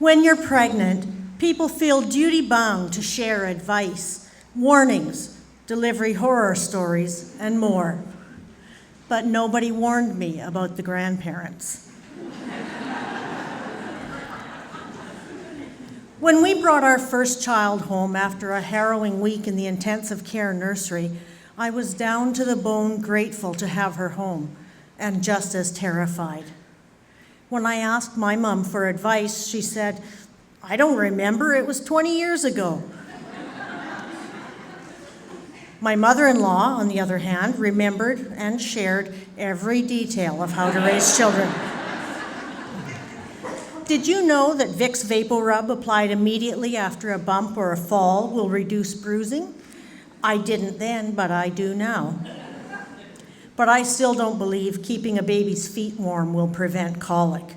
When you're pregnant, people feel duty-bound to share advice, warnings, delivery horror stories, and more. But nobody warned me about the grandparents. When we brought our first child home after a harrowing week in the intensive care nursery, I was down to the bone grateful to have her home, and just as terrified. When I asked my mom for advice, she said, "I don't remember, it was 20 years ago." My mother-in-law, on the other hand, remembered and shared every detail of how to raise children. Did you know that Vicks VapoRub applied immediately after a bump or a fall will reduce bruising? I didn't then, but I do now. But I still don't believe keeping a baby's feet warm will prevent colic.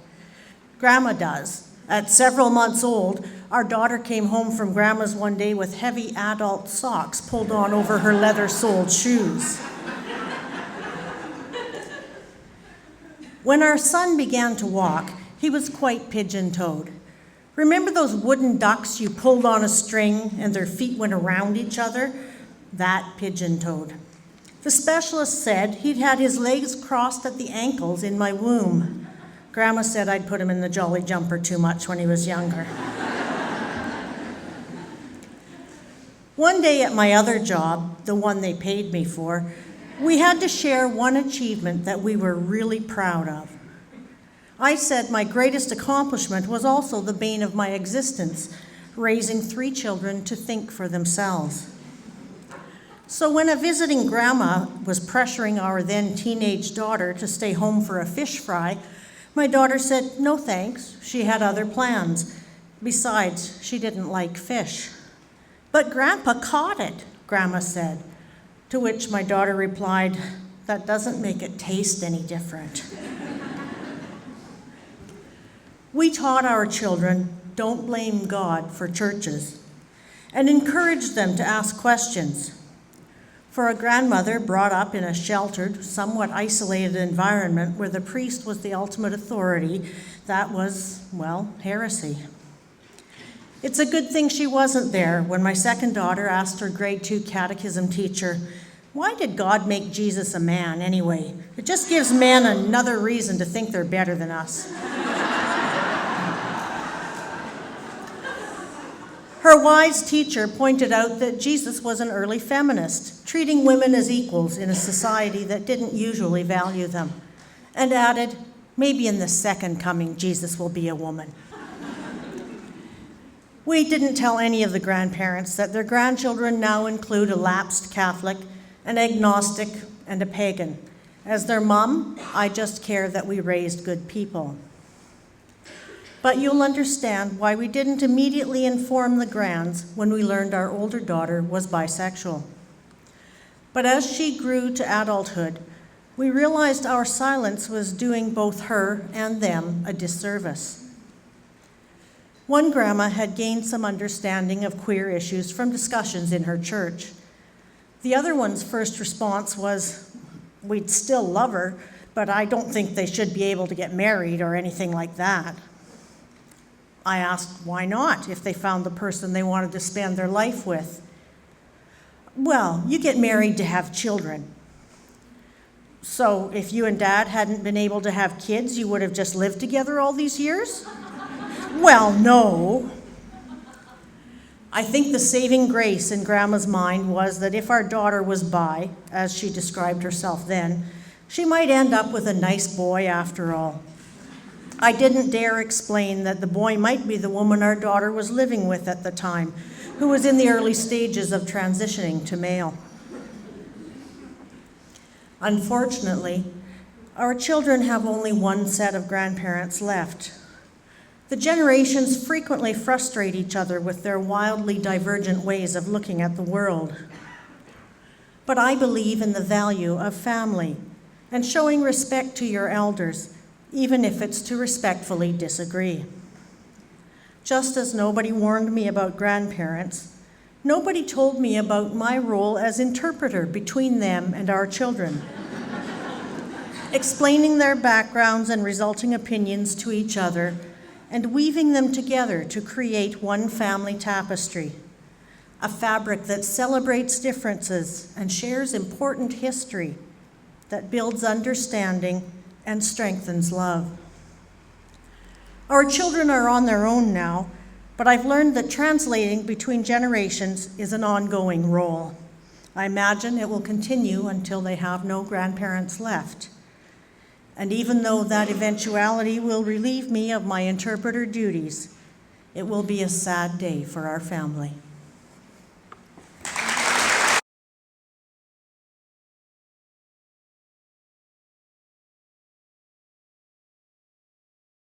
Grandma does. At several months old, our daughter came home from Grandma's one day with heavy adult socks pulled on over her leather-soled shoes. When our son began to walk, he was quite pigeon-toed. Remember those wooden ducks you pulled on a string and their feet went around each other? That pigeon-toed. The specialist said he'd had his legs crossed at the ankles in my womb. Grandma said I'd put him in the jolly jumper too much when he was younger. One day at my other job, the one they paid me for, we had to share one achievement that we were really proud of. I said my greatest accomplishment was also the bane of my existence, raising 3 children to think for themselves. So when a visiting grandma was pressuring our then teenage daughter to stay home for a fish fry, my daughter said no thanks, she had other plans. Besides, she didn't like fish. "But Grandpa caught it," Grandma said, to which my daughter replied, "That doesn't make it taste any different." We taught our children, don't blame God for churches, and encouraged them to ask questions. For a grandmother brought up in a sheltered, somewhat isolated environment where the priest was the ultimate authority, that was, well, heresy. It's a good thing she wasn't there when my second daughter asked her grade 2 catechism teacher, "Why did God make Jesus a man anyway? It just gives men another reason to think they're better than us." Her wise teacher pointed out that Jesus was an early feminist, treating women as equals in a society that didn't usually value them, and added, "Maybe in the second coming, Jesus will be a woman." We didn't tell any of the grandparents that their grandchildren now include a lapsed Catholic, an agnostic, and a pagan. As their mom, I just care that we raised good people. But you'll understand why we didn't immediately inform the grands when we learned our older daughter was bisexual. But as she grew to adulthood, we realized our silence was doing both her and them a disservice. One grandma had gained some understanding of queer issues from discussions in her church. The other one's first response was, "We'd still love her, but I don't think they should be able to get married or anything like that." I asked, why not, if they found the person they wanted to spend their life with? "Well, you get married to have children." "So if you and Dad hadn't been able to have kids, you would have just lived together all these years?" "Well, no." I think the saving grace in Grandma's mind was that if our daughter was bi, as she described herself then, she might end up with a nice boy after all. I didn't dare explain that the boy might be the woman our daughter was living with at the time, who was in the early stages of transitioning to male. Unfortunately, our children have only one set of grandparents left. The generations frequently frustrate each other with their wildly divergent ways of looking at the world. But I believe in the value of family and showing respect to your elders, even if it's to respectfully disagree. Just as nobody warned me about grandparents, nobody told me about my role as interpreter between them and our children, explaining their backgrounds and resulting opinions to each other, and weaving them together to create one family tapestry, a fabric that celebrates differences and shares important history, that builds understanding and strengthens love. Our children are on their own now, but I've learned that translating between generations is an ongoing role. I imagine it will continue until they have no grandparents left. And even though that eventuality will relieve me of my interpreter duties, it will be a sad day for our family.